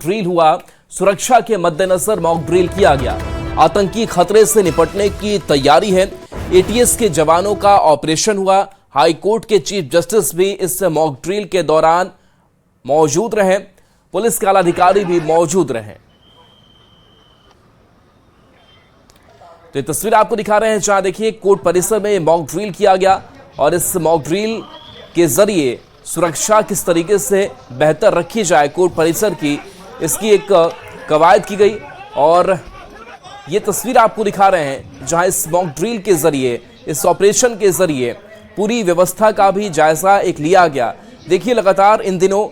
Drill हुआ। सुरक्षा के मद्देनजर मॉक ड्रिल किया गया। आतंकी खतरे से निपटने की तैयारी है। एटीएस के जवानों का ऑपरेशन हुआ। हाई कोर्ट के चीफ जस्टिस भी इस मॉक ड्रिल के दौरान मौजूद रहे। पुलिस के आला अधिकारी भी मौजूद रहे। तो ये तस्वीर आपको दिखा रहे हैं जहां देखिए कोर्ट परिसर में मॉक ड्रिल किया गया और इस मॉक ड्रिल के जरिए सुरक्षा किस तरीके से बेहतर रखी जाए कोर्ट परिसर की, इसकी एक कवायद की गई। और ये तस्वीर आपको दिखा रहे हैं जहां इस मॉक ड्रिल के जरिए, इस ऑपरेशन के जरिए पूरी व्यवस्था का भी जायजा एक लिया गया। देखिए लगातार इन दिनों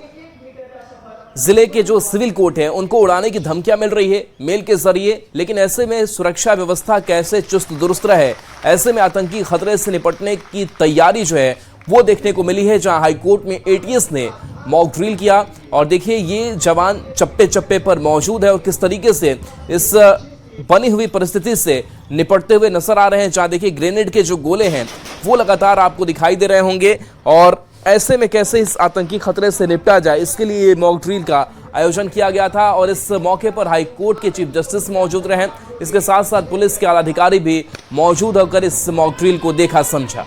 जिले के जो सिविल कोर्ट हैं उनको उड़ाने की धमकियां मिल रही है मेल के जरिए, लेकिन ऐसे में सुरक्षा व्यवस्था कैसे चुस्त दुरुस्त रहे, ऐसे में आतंकी खतरे से निपटने की तैयारी जो है वो देखने को मिली है। जहां हाईकोर्ट में एटीएस ने मॉक ड्रिल किया और देखिए ये जवान चप्पे चप्पे पर मौजूद है और किस तरीके से इस बनी हुई परिस्थिति से निपटते हुए नजर आ रहे हैं। जहां देखिए ग्रेनेड के जो गोले हैं वो लगातार आपको दिखाई दे रहे होंगे और ऐसे में कैसे इस आतंकी खतरे से निपटा जाए, इसके लिए ये मॉक ड्रिल का आयोजन किया गया था। और इस मौके पर हाई कोर्ट के चीफ जस्टिस मौजूद रहे। इसके साथ साथ पुलिस के आला अधिकारी भी मौजूद होकर इस मॉक ड्रिल को देखा समझा।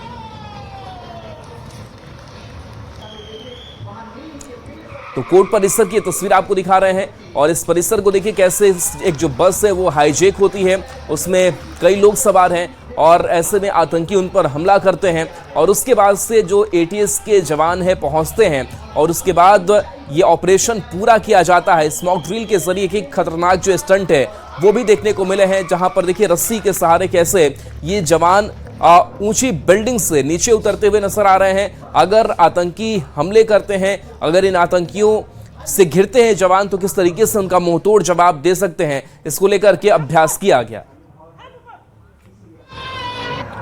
तो कोर्ट परिसर की तस्वीर आपको दिखा रहे हैं और इस परिसर को देखिए कैसे एक जो बस है वो हाईजैक होती है, उसमें कई लोग सवार हैं और ऐसे में आतंकी उन पर हमला करते हैं और उसके बाद से जो एटीएस के जवान हैं पहुंचते हैं और उसके बाद ये ऑपरेशन पूरा किया जाता है। इस मॉक ड्रिल के जरिए एक खतरनाक जो स्टंट है वो भी देखने को मिले हैं, जहां पर देखिए रस्सी के सहारे कैसे ये जवान ऊंची बिल्डिंग से नीचे उतरते हुए नजर आ रहे हैं। अगर आतंकी हमले करते हैं, अगर इन आतंकियों से घिरते हैं जवान, तो किस तरीके से उनका मुंहतोड़ जवाब दे सकते हैं, इसको लेकर के अभ्यास किया गया।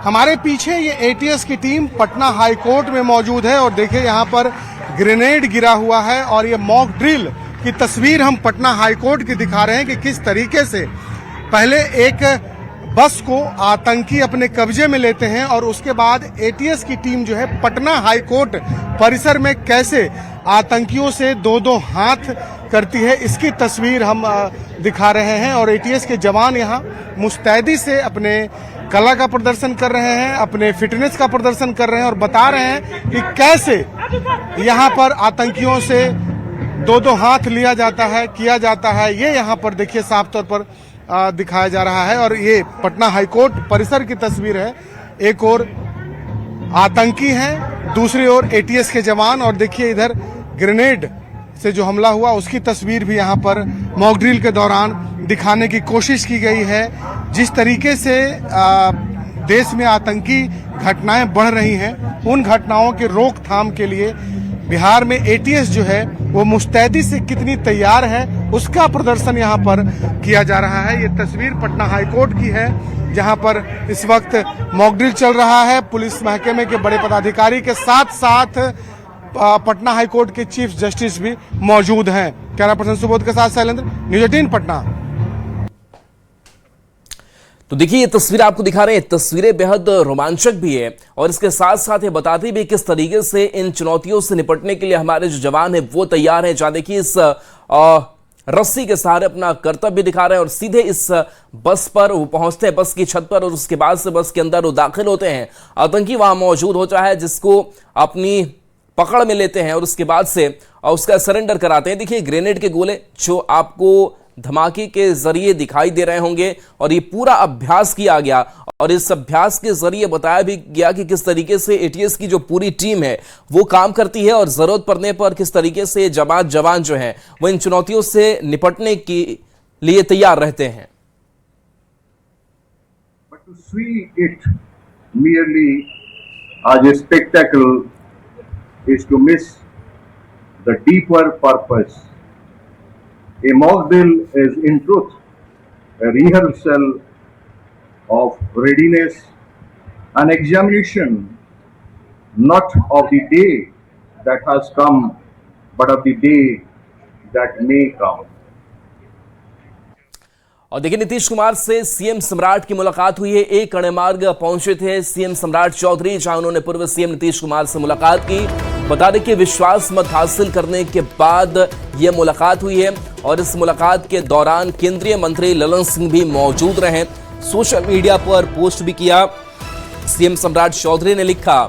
हमारे पीछे ये एटीएस की टीम पटना हाई कोर्ट में मौजूद है और देखिए यहाँ पर ग्रेनेड गिरा हुआ है और ये मॉक ड्रिल की तस्वीर हम पटना हाई कोर्ट की दिखा रहे हैं कि किस तरीके से पहले एक बस को आतंकी अपने कब्जे में लेते हैं और उसके बाद एटीएस की टीम जो है पटना हाई कोर्ट परिसर में कैसे आतंकियों से दो हाथ करती है, इसकी तस्वीर हम दिखा रहे हैं। और एटीएस के जवान यहाँ मुस्तैदी से अपने कला का प्रदर्शन कर रहे हैं, अपने फिटनेस का प्रदर्शन कर रहे हैं और बता रहे हैं कि कैसे यहाँ पर आतंकियों से दो हाथ लिया जाता है, किया जाता है। ये यहाँ पर देखिए साफ तौर पर दिखाया जा रहा है और ये पटना हाईकोर्ट परिसर की तस्वीर है। एक और आतंकी हैं, दूसरी ओर एटीएस के जवान और देखिए इधर ग्रेनेड से जो हमला हुआ उसकी तस्वीर भी यहाँ पर मॉक ड्रिल के दौरान दिखाने की कोशिश की गई है। जिस तरीके से देश में आतंकी घटनाएं बढ़ रही हैं, उन घटनाओं के रोकथाम के लिए बिहार में एटीएस जो है वो मुस्तैदी से कितनी तैयार है उसका प्रदर्शन यहाँ पर किया जा रहा है। ये तस्वीर पटना हाईकोर्ट की है जहाँ पर इस वक्त मॉक ड्रिल चल रहा है। पुलिस महकमे के बड़े पदाधिकारी के साथ साथ पटना हाईकोर्ट के चीफ जस्टिस भी मौजूद हैं। कैमरा पर्सन सुबोध के साथ शैलेंद्र, न्यूज़ 18 पटना। तो देखिए ये तस्वीर आपको दिखा रहे हैं, तस्वीरें बेहद रोमांचक भी है और इसके साथ साथ ये बताती भी किस तरीके से इन चुनौतियों से निपटने के लिए हमारे जो जवान हैं वो तैयार हैं। जहां देखिए इस रस्सी के सहारे अपना कर्तव्य दिखा रहे हैं और सीधे इस बस पर वो पहुंचते हैं, बस की छत पर, और उसके बाद से बस के अंदर वो दाखिल होते हैं। आतंकी वहां मौजूद होता है जिसको अपनी पकड़ में लेते हैं और उसके बाद से उसका सरेंडर कराते हैं। देखिए ग्रेनेड के गोले जो आपको धमाके के जरिए दिखाई दे रहे होंगे और ये पूरा अभ्यास किया गया और इस अभ्यास के जरिए बताया भी गया कि किस तरीके से एटीएस की जो पूरी टीम है वो काम करती है और जरूरत पड़ने पर किस तरीके से जवान जो है वो इन चुनौतियों से निपटने के लिए तैयार रहते हैं। But to see it merely as a spectacle is to miss the deeper purpose. A mock drill is in truth a rehearsal of readiness, an examination not of the day that has come, but of the day that may come. और देखिए नीतीश कुमार से CM सम्राट की मुलाकात हुई है। एक कड़े मार्ग पहुंचे थे सीएम सम्राट चौधरी, जहां उन्होंने पूर्व सीएम नीतीश कुमार से मुलाकात की बता दें कि विश्वास मत हासिल करने के बाद यह मुलाकात हुई है और इस मुलाकात के दौरान केंद्रीय मंत्री ललन सिंह भी मौजूद रहे। सोशल मीडिया पर पोस्ट भी किया। सीएम सम्राट चौधरी ने लिखा,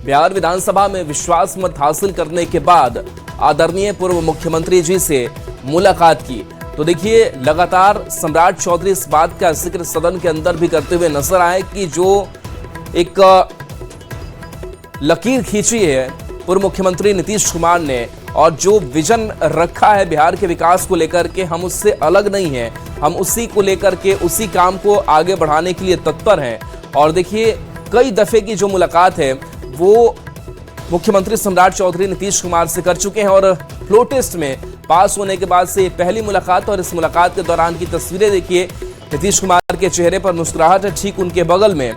बिहार विधानसभा में विश्वास मत हासिल करने के बाद आदरणीय पूर्व मुख्यमंत्री जी से मुलाकात की। तो देखिए, लगातार सम्राट चौधरी इस बात का जिक्र सदन के अंदर भी करते हुए नजर आए कि जो एक लकीर खींची है पूर्व मुख्यमंत्री नीतीश कुमार ने और जो विजन रखा है बिहार के विकास को लेकर के, हम उससे अलग नहीं हैं, हम उसी को लेकर के उसी काम को आगे बढ़ाने के लिए तत्पर हैं। और देखिए, कई दफे की जो मुलाकात है वो मुख्यमंत्री सम्राट चौधरी नीतीश कुमार से कर चुके हैं और फ्लो टेस्ट में पास होने के बाद से पहली मुलाकात। और इस मुलाकात के दौरान की तस्वीरें देखिए, नीतीश कुमार के चेहरे पर मुस्कुराहट है, ठीक उनके बगल में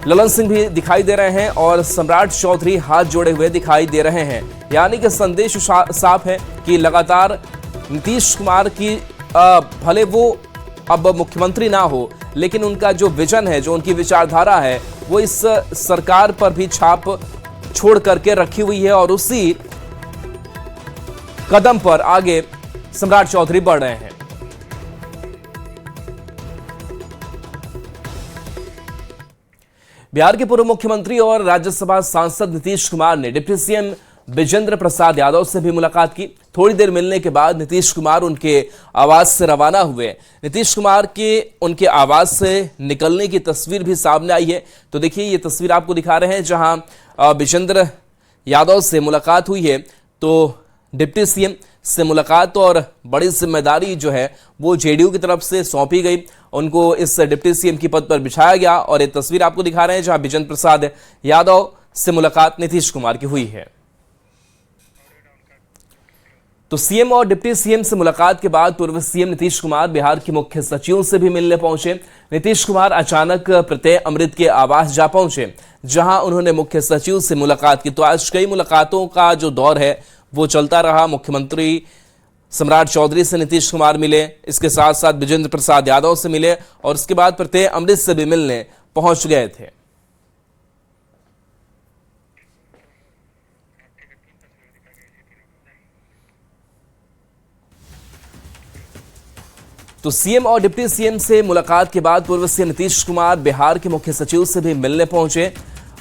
ललन सिंह भी दिखाई दे रहे हैं और सम्राट चौधरी हाथ जोड़े हुए दिखाई दे रहे हैं। यानी कि संदेश साफ है कि लगातार नीतीश कुमार की भले वो अब मुख्यमंत्री ना हो, लेकिन उनका जो विजन है, जो उनकी विचारधारा है, वो इस सरकार पर भी छाप छोड़ करके रखी हुई है और उसी कदम पर आगे सम्राट चौधरी बढ़ रहे हैं। बिहार के पूर्व मुख्यमंत्री और राज्यसभा सांसद नीतीश कुमार ने डिप्टी सीएम विजेंद्र प्रसाद यादव से भी मुलाकात की। थोड़ी देर मिलने के बाद नीतीश कुमार उनके आवास से रवाना हुए। नीतीश कुमार के उनके आवास से निकलने की तस्वीर भी सामने आई है। तो देखिए, ये तस्वीर आपको दिखा रहे हैं जहां विजेंद्र यादव से मुलाकात हुई है। तो डिप्टी सीएम से मुलाकात और बड़ी जिम्मेदारी जो है वो जेडीयू की तरफ से सौंपी गई, उनको इस डिप्टी सीएम की पद पर बिछाया गया। और ये तस्वीर आपको दिखा रहे हैं जहां विजेंद्र प्रसाद यादव से मुलाकात नीतीश कुमार की हुई है। तो सीएम और डिप्टी सीएम से मुलाकात के बाद पूर्व सीएम नीतीश कुमार बिहार के मुख्य सचिव से भी मिलने पहुंचे। नीतीश कुमार अचानक प्रत्यय अमृत के आवास जा पहुंचे, जहां उन्होंने मुख्य सचिव से मुलाकात की। तो आज कई मुलाकातों का जो दौर है वो चलता रहा। मुख्यमंत्री सम्राट चौधरी से नीतीश कुमार मिले, इसके साथ साथ विजेंद्र प्रसाद यादव से मिले और उसके बाद प्रत्यय अमृत से भी मिलने पहुंच गए थे। तो सीएम और डिप्टी सीएम से मुलाकात के बाद पूर्व सीएम नीतीश कुमार बिहार के मुख्य सचिव से भी मिलने पहुंचे।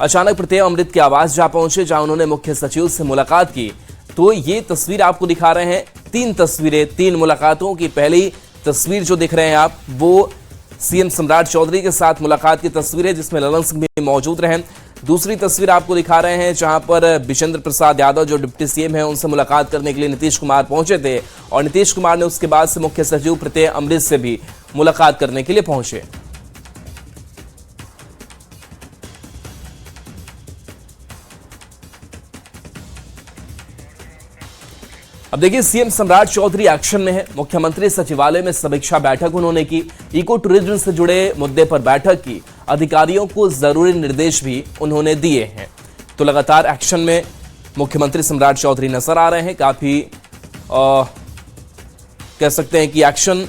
अचानक प्रत्यय अमृत के आवास जा पहुंचे, जहां उन्होंने मुख्य सचिव से मुलाकात की। तो ये तस्वीर आपको दिखा रहे हैं, 3 तस्वीरें, 3 मुलाकातों की पहली तस्वीर जो दिख रहे हैं आप, वो सीएम सम्राट चौधरी के साथ मुलाकात की तस्वीर है जिसमें ललन सिंह भी मौजूद रहे। दूसरी तस्वीर आपको दिखा रहे हैं जहां पर विजेंद्र प्रसाद यादव जो डिप्टी सीएम है उनसे मुलाकात करने के लिए नीतीश कुमार पहुंचे थे और नीतीश कुमार ने उसके बाद से मुख्य सचिव प्रत्यय अमृत से भी मुलाकात करने के लिए पहुंचे। अब देखिए, सीएम सम्राट चौधरी एक्शन में है। मुख्यमंत्री सचिवालय में समीक्षा बैठक उन्होंने की, इको टूरिज्म से जुड़े मुद्दे पर बैठक की, अधिकारियों को जरूरी निर्देश भी उन्होंने दिए हैं। तो लगातार एक्शन में मुख्यमंत्री सम्राट चौधरी नजर आ रहे हैं। काफी कह सकते हैं कि एक्शन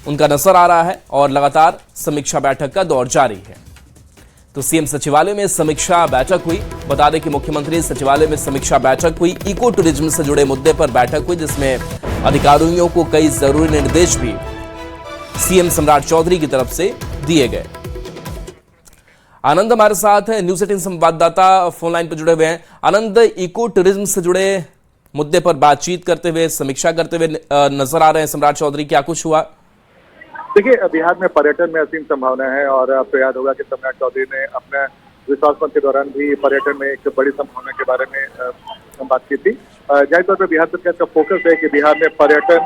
उनका नजर आ रहा है और लगातार समीक्षा बैठक का दौर जारी है। तो सीएम सचिवालय में समीक्षा बैठक हुई। बता दें कि मुख्यमंत्री सचिवालय में समीक्षा बैठक हुई, इको टूरिज्म से जुड़े मुद्दे पर बैठक हुई, जिसमें अधिकारियों को कई जरूरी निर्देश भी सीएम सम्राट चौधरी की तरफ से दिए गए। आनंद हमारे साथ है, न्यूज 18 संवाददाता फोन लाइन पर जुड़े हुए हैं। आनंद, इको टूरिज्म से जुड़े मुद्दे पर बातचीत करते हुए, समीक्षा करते हुए नजर आ रहे हैं सम्राट चौधरी, क्या कुछ हुआ? देखिए, बिहार में पर्यटन में असीम संभावना है और आपको याद होगा कि सम्राट चौधरी ने अपने विश्वास मत के दौरान भी पर्यटन में एक बड़ी संभावना के बारे में बात की थी। जाहिर तौर पर बिहार सरकार का फोकस है कि बिहार में पर्यटन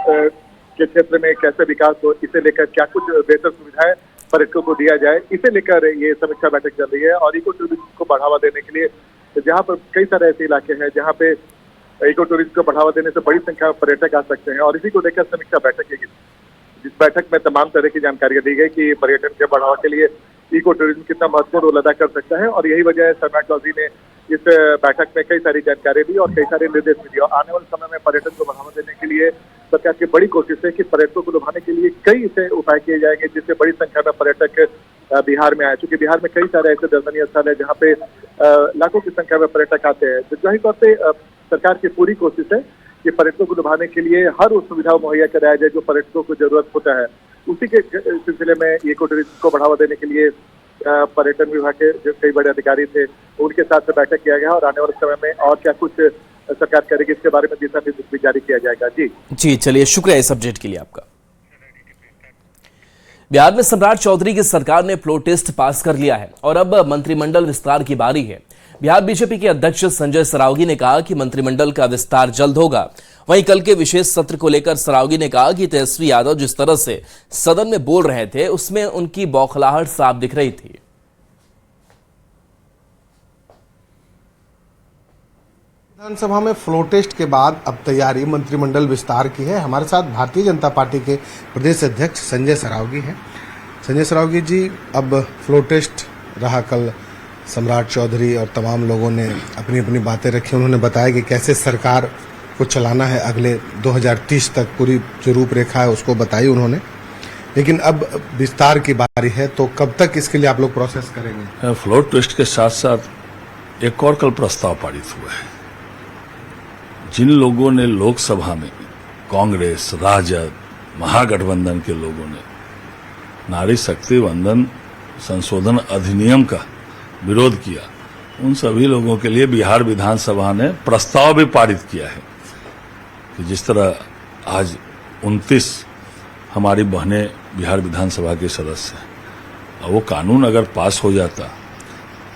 के क्षेत्र में कैसे विकास हो, इसे लेकर क्या कुछ बेहतर सुविधाएं पर्यटकों को दिया जाए, इसे लेकर ये समीक्षा बैठक चल रही है। और इको टूरिज्म को बढ़ावा देने के लिए जहाँ पर कई सारे ऐसे इलाके हैं जहाँ पे इको टूरिज्म को बढ़ावा देने से बड़ी संख्या में पर्यटक आ सकते हैं और इसी को लेकर समीक्षा बैठक की, जिस बैठक में तमाम तरह की जानकारियां दी गई कि पर्यटन के बढ़ावा के लिए इको टूरिज्म कितना महत्वपूर्ण रोल अदा कर सकता है। और यही वजह है सम्राट चौधरी ने इस बैठक में कई सारी जानकारी दी और कई सारे निर्देश भी दिए। आने वाले समय में पर्यटन को बढ़ावा देने के लिए सरकार की बड़ी कोशिश है कि पर्यटकों को लुभाने के लिए कई ऐसे उपाय किए जाएंगे जिससे बड़ी संख्या में पर्यटक बिहार में आए, क्योंकि बिहार में कई सारे ऐसे दर्शनीय स्थल है जहाँ पे लाखों की संख्या में पर्यटक आते हैं। तो जाहिर तौर पे सरकार की पूरी कोशिश है कि पर्यटकों को लुभाने के लिए हर उस सुविधा मुहैया कराया जाए जो पर्यटकों को जरूरत होता है। उसी के सिलसिले में इको टूरिज्म को बढ़ावा देने के लिए पर्यटन विभाग के जो कई बड़े अधिकारी थे उनके साथ बैठक किया गया और आने वाले समय में और क्या कुछ सरकार करेगी इसके बारे में दिशा निर्देश भी जारी किया जाएगा। जी चलिए, शुक्रिया इस अपडेट के लिए आपका। बिहार में सम्राट चौधरी की सरकार ने फ्लो टेस्ट पास कर लिया है और अब मंत्रिमंडल विस्तार की बारी है। बिहार बीजेपी के अध्यक्ष संजय सरावगी ने कहा कि मंत्रिमंडल का विस्तार जल्द होगा। वहीं कल के विशेष सत्र को लेकर सरावगी ने कहा कि तेजस्वी यादव जिस तरह से सदन में बोल रहे थे उसमें उनकी बौखलाहट साफ दिख रही थी। विधानसभा में फ्लो टेस्ट के बाद अब तैयारी मंत्रिमंडल विस्तार की है। हमारे साथ भारतीय जनता पार्टी के प्रदेश अध्यक्ष संजय सरावगी हैं। संजय सरावगी जी, अब फ्लो टेस्ट रहा कल, सम्राट चौधरी और तमाम लोगों ने अपनी अपनी बातें रखी। उन्होंने बताया कि कैसे सरकार को चलाना है अगले 2030 तक, पूरी जो रूपरेखा है उसको बताई उन्होंने। लेकिन अब विस्तार की बारी है, तो कब तक इसके लिए आप लोग प्रोसेस करेंगे? फ्लो टेस्ट के साथ साथ एक और कल प्रस्ताव पारित हुआ है। जिन लोगों ने लोकसभा में कांग्रेस, राजद, महागठबंधन के लोगों ने नारी शक्ति वंदन संशोधन अधिनियम का विरोध किया, उन सभी लोगों के लिए बिहार विधानसभा ने प्रस्ताव भी पारित किया है कि जिस तरह आज 29 हमारी बहनें बिहार विधानसभा के सदस्य हैं और वो कानून अगर पास हो जाता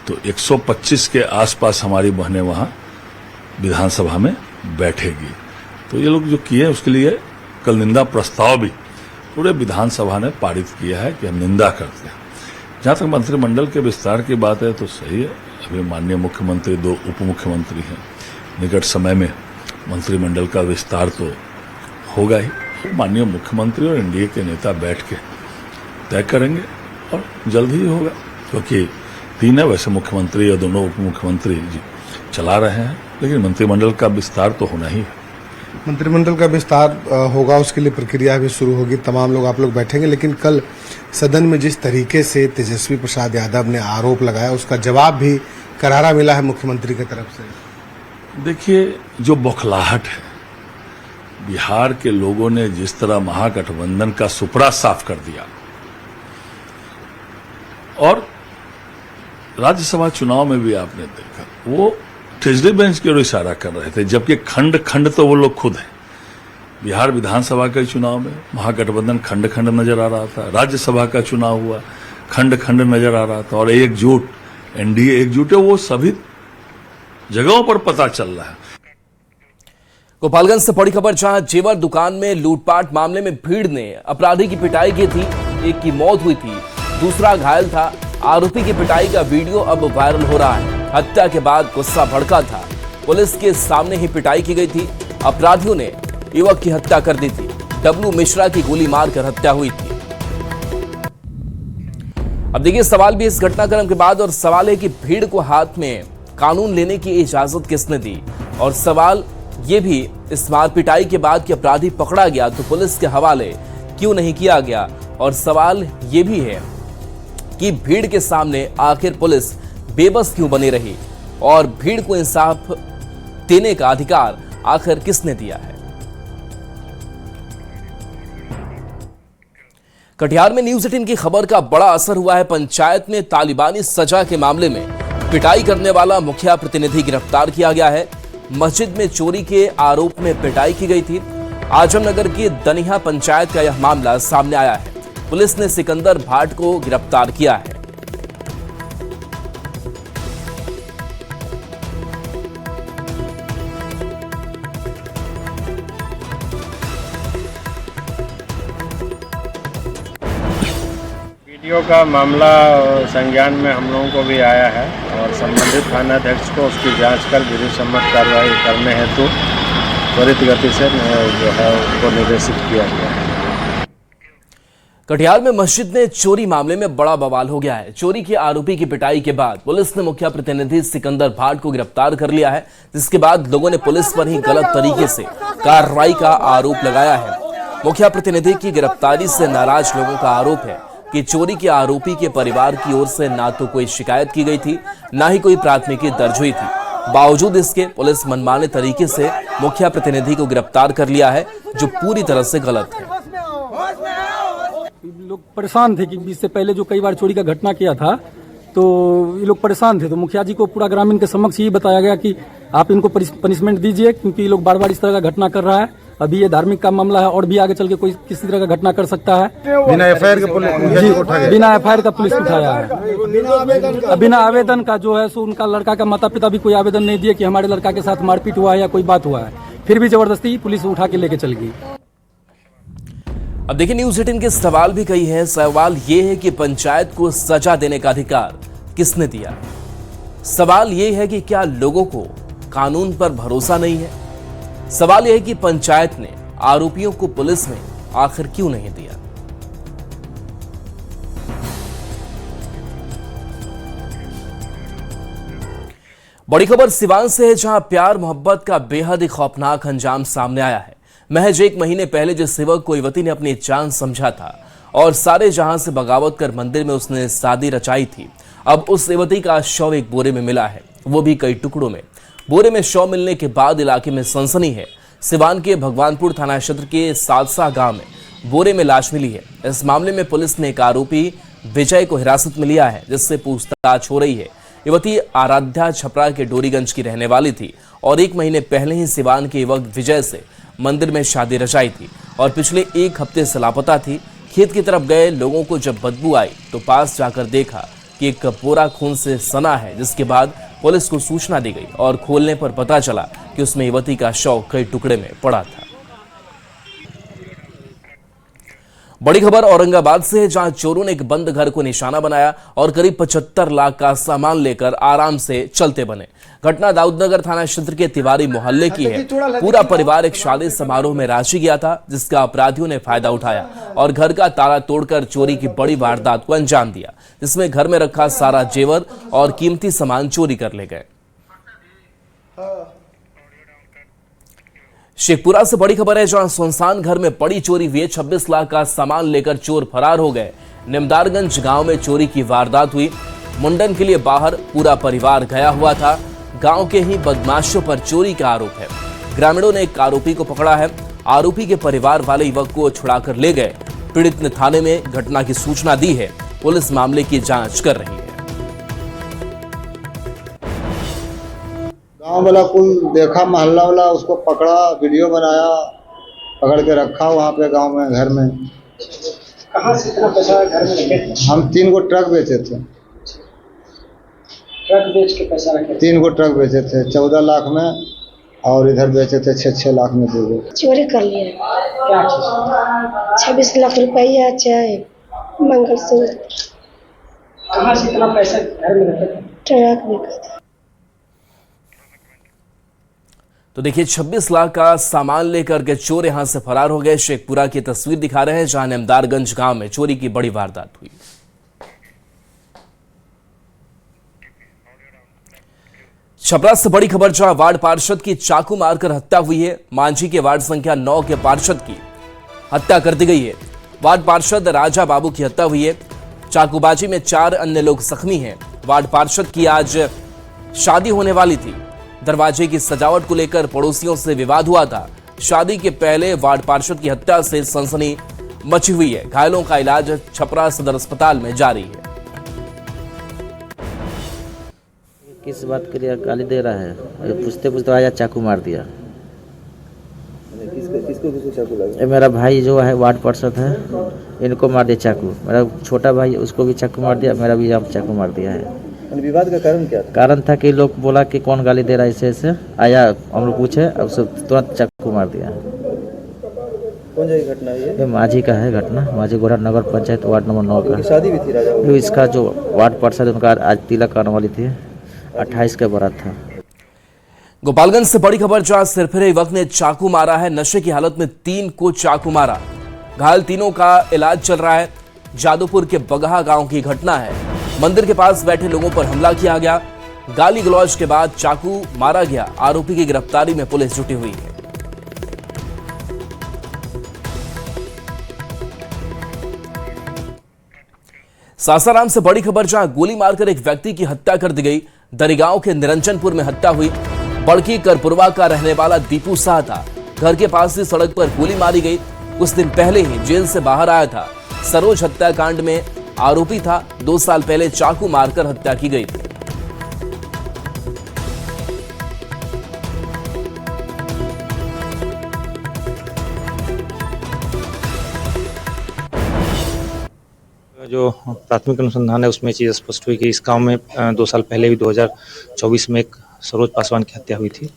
तो 125 के आसपास हमारी बहनें वहां विधानसभा में बैठेगी। तो ये लोग जो किए उसके लिए कल निंदा प्रस्ताव भी पूरे विधानसभा ने पारित किया है कि हम निंदा करते हैं। जहां तक मंत्रिमंडल के विस्तार की बात है तो सही है, अभी माननीय मुख्यमंत्री, 2 उप मुख्यमंत्री हैं, निकट समय में मंत्रिमंडल का विस्तार तो होगा ही। माननीय मुख्यमंत्री और एनडीए के नेता बैठ के तय करेंगे और जल्द ही होगा, क्योंकि 3 है वैसे मुख्यमंत्री और दोनों उप मुख्यमंत्री जी चला रहे हैं, लेकिन मंत्रिमंडल का विस्तार तो होना ही है। मंत्रिमंडल का विस्तार होगा, उसके लिए प्रक्रिया भी शुरू होगी, तमाम लोग आप लोग बैठेंगे। लेकिन कल सदन में जिस तरीके से तेजस्वी प्रसाद यादव ने आरोप लगाया उसका जवाब भी करारा मिला है मुख्यमंत्री की तरफ से। देखिए, जो बौखलाहट है, बिहार के लोगों ने जिस तरह महागठबंधन का सुपड़ा साफ कर दिया और राज्यसभा चुनाव में भी आपने देखा वो ट्रेजरी बेंच की ओर इशारा कर रहे थे, जबकि खंड खंड तो वो लोग खुद हैं। बिहार विधानसभा के चुनाव में महागठबंधन खंड खंड नजर आ रहा था, राज्यसभा का चुनाव हुआ खंड खंड नजर आ रहा था, और एकजुट एनडीए एकजुट है वो सभी जगहों पर पता चल रहा है। गोपालगंज से बड़ी खबर, जहां जेवर दुकान में लूटपाट मामले में भीड़ ने अपराधी की पिटाई की थी। एक की मौत हुई थी, दूसरा घायल था। आरोपी की पिटाई का वीडियो अब वायरल हो रहा है। हत्या के बाद गुस्सा भड़का था, पुलिस के सामने ही पिटाई की गई थी। अपराधियों ने युवक की हत्या कर दी थी। डब्लू मिश्रा की गोली मारकर हत्या हुई थी। अब देखिए, सवाल भी इस घटनाक्रम के बाद, और सवाल है कि भीड़ को हाथ में कानून लेने की इजाजत किसने दी, और सवाल ये भी इस मार पिटाई के बाद कि अपराधी पकड़ा गया तो पुलिस के हवाले क्यों नहीं किया गया, और सवाल ये भी है कि भीड़ के सामने आखिर पुलिस बेबस क्यों बनी रही, और भीड़ को इंसाफ देने का अधिकार आखिर किसने दिया है। कटिहार में न्यूज 18 की खबर का बड़ा असर हुआ है। पंचायत में तालिबानी सजा के मामले में पिटाई करने वाला मुखिया प्रतिनिधि गिरफ्तार किया गया है। मस्जिद में चोरी के आरोप में पिटाई की गई थी। आजमनगर की दनिया पंचायत का यह मामला सामने आया है। पुलिस ने सिकंदर भाट को गिरफ्तार किया है। वीडियो का मामला संज्ञान में हम लोगों को भी आया है और संबंधित थानाध्यक्ष को उसकी जांच कर विधि सम्मत कार्रवाई करने हेतु त्वरित गति से जो है उसको निर्देशित किया गया है। कटिहार में मस्जिद में चोरी मामले में बड़ा बवाल हो गया है। चोरी के आरोपी की पिटाई के बाद पुलिस ने मुखिया प्रतिनिधि सिकंदर भाट को गिरफ्तार कर लिया है, जिसके बाद लोगों ने पुलिस पर ही गलत तरीके से कार्रवाई का आरोप लगाया है। मुखिया प्रतिनिधि की गिरफ्तारी से नाराज लोगों का आरोप है कि चोरी के आरोपी के परिवार की ओर से ना तो कोई शिकायत की गई थी, ना ही कोई प्राथमिकी दर्ज हुई थी। बावजूद इसके पुलिस मनमाने तरीके से मुखिया प्रतिनिधि को गिरफ्तार कर लिया है, जो पूरी तरह से गलत है। लोग परेशान थे कि इससे पहले जो कई बार चोरी का घटना किया था, तो ये लोग परेशान थे। तो मुखिया जी को पूरा ग्रामीण के समक्ष यही बताया गया कि आप इनको पनिशमेंट दीजिए, क्योंकि ये लोग बार बार इस तरह का घटना कर रहा है। अभी ये धार्मिक का मामला है और भी आगे चल के कोई किसी तरह का घटना कर सकता है। बिना एफआईआर के पुलिस बिना एफआईआर का पुलिस उठाया है। बिना आवेदन का जो है सो उनका लड़का का माता पिता भी कोई आवेदन नहीं दिए कि हमारे लड़का के साथ मारपीट हुआ है या कोई बात हुआ है, फिर भी जबरदस्ती पुलिस उठा के लेके चल गई। अब देखिए, न्यूज़ 18 के सवाल भी कई हैं। सवाल ये है कि पंचायत को सजा देने का अधिकार किसने दिया? सवाल ये है कि क्या लोगों को कानून पर भरोसा नहीं है? सवाल यह है कि पंचायत ने आरोपियों को पुलिस में आखिर क्यों नहीं दिया? बड़ी खबर सिवान से है, जहां प्यार मोहब्बत का बेहद ही खौफनाक अंजाम सामने आया है। महज 1 महीने पहले जिस युवक को युवती ने अपनी जान समझा था और सारे जहां से बगावत कर मंदिर में उसने शादी रचाई थी, अब उस युवती का शव एक बोरे में मिला है, वो भी कई टुकड़ों में। बोरे में शव मिलने के बाद इलाके में सनसनी है। सिवान के भगवानपुर थाना क्षेत्र के सादसा गांव में बोरे में लाश मिली है। इस मामले में पुलिस ने एक आरोपी विजय को हिरासत में लिया है, जिससे पूछताछ हो रही है। युवती आराध्या छपरा के डोरीगंज की रहने वाली थी और 1 महीने पहले ही सिवान के युवक विजय से मंदिर में शादी रचाई थी और पिछले 1 हफ्ते से लापता थी। खेत की तरफ गए लोगों को जब बदबू आई तो पास जाकर देखा कि एक बोरा खून से सना है, जिसके बाद पुलिस को सूचना दी गई और खोलने पर पता चला कि उसमें युवती का शव कई टुकड़े में पड़ा था। बड़ी खबर औरंगाबाद से है, जहां चोरों ने एक बंद घर को निशाना बनाया और करीब 75 लाख का सामान लेकर आराम से चलते बने। घटना दाऊदनगर थाना क्षेत्र के तिवारी मोहल्ले की है। पूरा परिवार एक शादी समारोह में रांची गया था, जिसका अपराधियों ने फायदा उठाया और घर का ताला तोड़कर चोरी की बड़ी वारदात को अंजाम दिया, जिसमें घर में रखा सारा जेवर और कीमती सामान चोरी कर ले गए। शेखपुरा से बड़ी खबर है, जहां सुनसान घर में पड़ी चोरी हुई। 26 लाख का सामान लेकर चोर फरार हो गए। निमदारगंज गांव में चोरी की वारदात हुई। मुंडन के लिए बाहर पूरा परिवार गया हुआ था। गांव के ही बदमाशों पर चोरी का आरोप है। ग्रामीणों ने एक आरोपी को पकड़ा है। आरोपी के परिवार वाले युवक को छुड़ाकर ले गए। पीड़ित ने थाने में घटना की सूचना दी है। पुलिस मामले की जांच कर रही है। गांव वाला कुल देखा, मोहल्ला वाला उसको पकड़ा, वीडियो बनाया, पकड़ के रखा वहाँ पे गांव में, घर में। कहाँ से इतना पैसा घर में रखे थे? हम 3 गो ट्रक बेचे थे। ट्रक बेच के पैसा रखे थे? 3 गो ट्रक बेचे थे, 14 लाख में, और इधर बेचे थे 6 लाख में 2 गो। चोरी कर लिए। क्या चीज? 26 लाख रुपया, चाहे मंगलसूत्र। कहाँ से इतना पैसा घर में रखे थे? ट्रक बिका था। तो देखिए, 26 लाख का सामान लेकर के चोर यहां से फरार हो गए। शेखपुरा की तस्वीर दिखा रहे हैं, जहां निमदारगंज गांव में चोरी की बड़ी वारदात हुई। छपरा से बड़ी खबर, जहां वार्ड पार्षद की चाकू मारकर हत्या हुई है। मांझी के वार्ड संख्या 9 के पार्षद की हत्या कर दी गई है। वार्ड पार्षद राजा बाबू की हत्या हुई है। चाकूबाजी में 4 अन्य लोग जख्मी हैं। वार्ड पार्षद की आज शादी होने वाली थी। दरवाजे की सजावट को लेकर पड़ोसियों से विवाद हुआ था। शादी के पहले वार्ड पार्षद की हत्या से सनसनी मची हुई है। घायलों का इलाज छपरा सदर अस्पताल में जारी है। किस बात के लिए गाली दे रहा है? पूछते पूछते आया चाकू मार दिया। किसको चाकू लगा? मेरा भाई जो है वार्ड पार्षद है, इनको मार दिया चाकू। मेरा छोटा भाई, उसको भी चाकू मार दिया। मेरा भी यहाँ चाकू मार दिया है। विवाद का कारण क्या था? कारण था कि लोग बोला कि कौन गाली दे रहा है, ऐसे आया, हम लोग पूछे, अब सब तुरंत चाकू मार दिया। कौन जगह घटना है ये? माझी का है घटना, माझी गोरा नगर पंचायत वार्ड नंबर 9 का। शादी भी थी राजा? इसका जो वार्ड पार्षद उनका आज तिलक आने वाली थी, 28 का बारात था। गोपालगंज से बड़ी खबर, जहां सिरफिरे युवक ने चाकू मारा है। नशे की हालत में 3 को चाकू मारा। घायल तीनों का इलाज चल रहा है। जादूपुर के बगहा गांव की घटना है। मंदिर के पास बैठे लोगों पर हमला किया गया। गाली गलौज के बाद चाकू मारा गया। आरोपी की गिरफ्तारी में पुलिस जुटी हुई है। सासाराम से बड़ी खबर, जहां गोली मारकर एक व्यक्ति की हत्या कर दी गई। दरिगांव के निरंजनपुर में हत्या हुई। बड़की करपुरवा का रहने वाला दीपू शाह था। घर के पास ही सड़क पर गोली मारी गई। कुछ दिन पहले ही जेल से बाहर आया था। सरोज हत्याकांड में आरोपी था। 2 साल पहले चाकू मारकर हत्या की गई थी। जो प्राथमिक अनुसंधान है उसमें चीज़ स्पष्ट हुई कि इस गांव में 2 साल पहले भी 2024 में एक सरोज पासवान की हत्या हुई थी।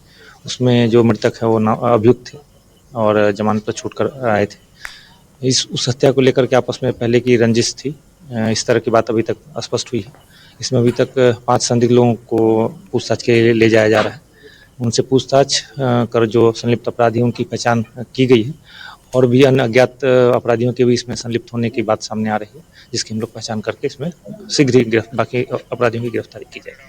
उसमें जो मृतक है वो अभियुक्त थे और जमानत पर छूट कर आए थे। उस हत्या को लेकर के आपस में पहले की रंजिश थी। इस तरह की बात अभी तक स्पष्ट हुई है। इसमें अभी तक 5 संदिग्ध लोगों को पूछताछ के लिए ले जाया जा रहा है। उनसे पूछताछ कर जो संलिप्त अपराधी उनकी पहचान की गई है और भी अन्य अज्ञात अपराधियों के भी इसमें संलिप्त होने की बात सामने आ रही है, जिसकी हम लोग पहचान करके इसमें शीघ्र ही बाकी अपराधियों की गिरफ्तारी की जाएगी।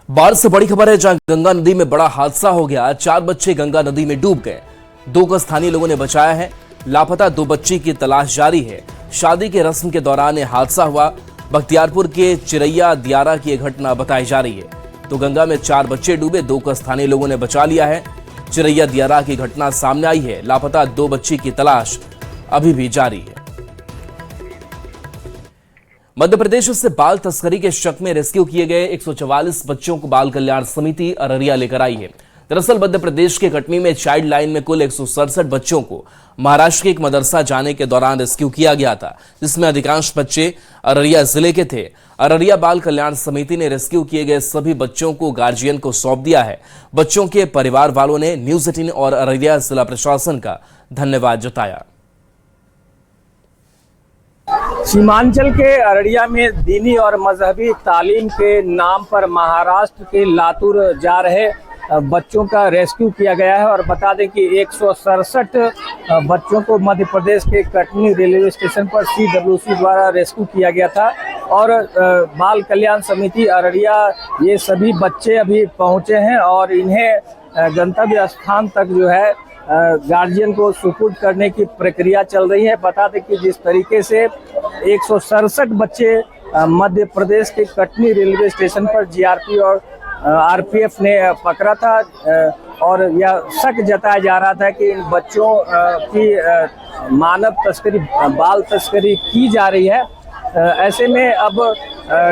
बाढ़ से बड़ी खबर है, जहां गंगा नदी में बड़ा हादसा हो गया। 4 बच्चे गंगा नदी में डूब गए। 2 को स्थानीय लोगों ने बचाया है। लापता 2 बच्ची की तलाश जारी है। शादी के रस्म के दौरान यह हादसा हुआ। बख्तियारपुर के चिरैया दियारा की यह घटना बताई जा रही है। तो गंगा में 4 बच्चे डूबे, 2 को स्थानीय लोगों ने बचा लिया है। चिरैया दियारा की घटना सामने आई है। लापता 2 बच्ची की तलाश अभी भी जारी है। मध्य प्रदेश से बाल तस्करी के शक में रेस्क्यू किए गए 144 बच्चों को बाल कल्याण समिति अररिया लेकर आई है। दरअसल मध्य प्रदेश के कटनी में चाइल्ड लाइन में कुल 167 बच्चों को महाराष्ट्र के एक मदरसा जाने के दौरान रेस्क्यू किया गया था, जिसमें अधिकांश बच्चे अररिया जिले के थे। अररिया बाल कल्याण समिति ने रेस्क्यू किए गए सभी बच्चों को गार्जियन को सौंप दिया है। बच्चों के परिवार वालों ने न्यूज 18 और अररिया जिला प्रशासन का धन्यवाद जताया। सीमांचल के अररिया में दीनी और मजहबी तालीम के नाम पर महाराष्ट्र के लातूर जा रहे बच्चों का रेस्क्यू किया गया है। और बता दें कि 167 बच्चों को मध्य प्रदेश के कटनी रेलवे स्टेशन पर CWC द्वारा रेस्क्यू किया गया था। और बाल कल्याण समिति अररिया ये सभी बच्चे अभी पहुंचे हैं और इन्हें गंतव्य स्थान तक जो है गार्जियन को सुपुर्द करने की प्रक्रिया चल रही है। बता दें कि जिस तरीके से 167 बच्चे मध्य प्रदेश के कटनी रेलवे स्टेशन पर GRP और RPF ने पकड़ा था और यह शक जताया जा रहा था कि इन बच्चों की मानव तस्करी, बाल तस्करी की जा रही है। ऐसे में अब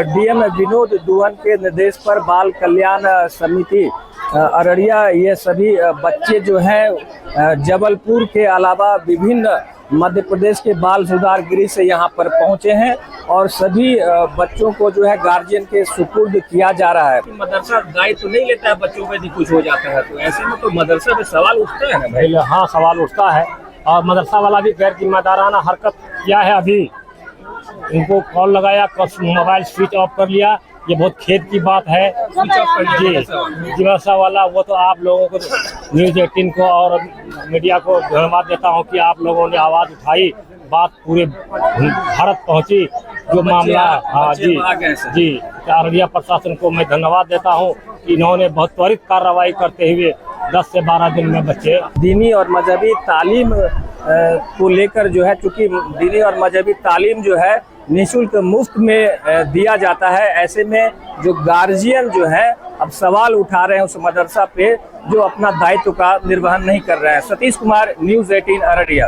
DM विनोद दुहन के निर्देश पर बाल कल्याण समिति अररिया ये सभी बच्चे जो हैं जबलपुर के अलावा विभिन्न मध्य प्रदेश के बाल सुधार गृह से यहाँ पर पहुँचे हैं और सभी बच्चों को जो है गार्जियन के सुपुर्द किया जा रहा है। मदरसा दायित्व तो नहीं लेता है बच्चों पे, यदि कुछ हो जाता है तो ऐसे में तो मदरसा पे सवाल उठता है ना भाई। हाँ, सवाल उठता है और मदरसा वाला भी गैर जिम्मेदाराना हरकत किया है। अभी उनको कॉल लगाया, मोबाइल स्विच ऑफ कर लिया। ये बहुत खेद की बात है जी। जिम्मेदार वाला वो तो आप लोगों को, न्यूज 18 को और मीडिया को धन्यवाद देता हूँ कि आप लोगों ने आवाज़ उठाई, बात पूरे भारत पहुँची जो मामला। हाँ जी, अररिया प्रशासन को मैं धन्यवाद देता हूँ कि इन्होंने बहुत त्वरित कार्रवाई करते हुए 10 से 12 दिन में बच्चे दीनी और मजहबी तालीम को लेकर जो है, चूँकि दीनी और मजहबी तालीम जो है निःशुल्क मुफ्त में दिया जाता है। ऐसे में जो गार्जियन जो है अब सवाल उठा रहे हैं उस मदरसा पे जो अपना दायित्व का निर्वहन नहीं कर रहे हैं। सतीश कुमार, न्यूज 18 अररिया।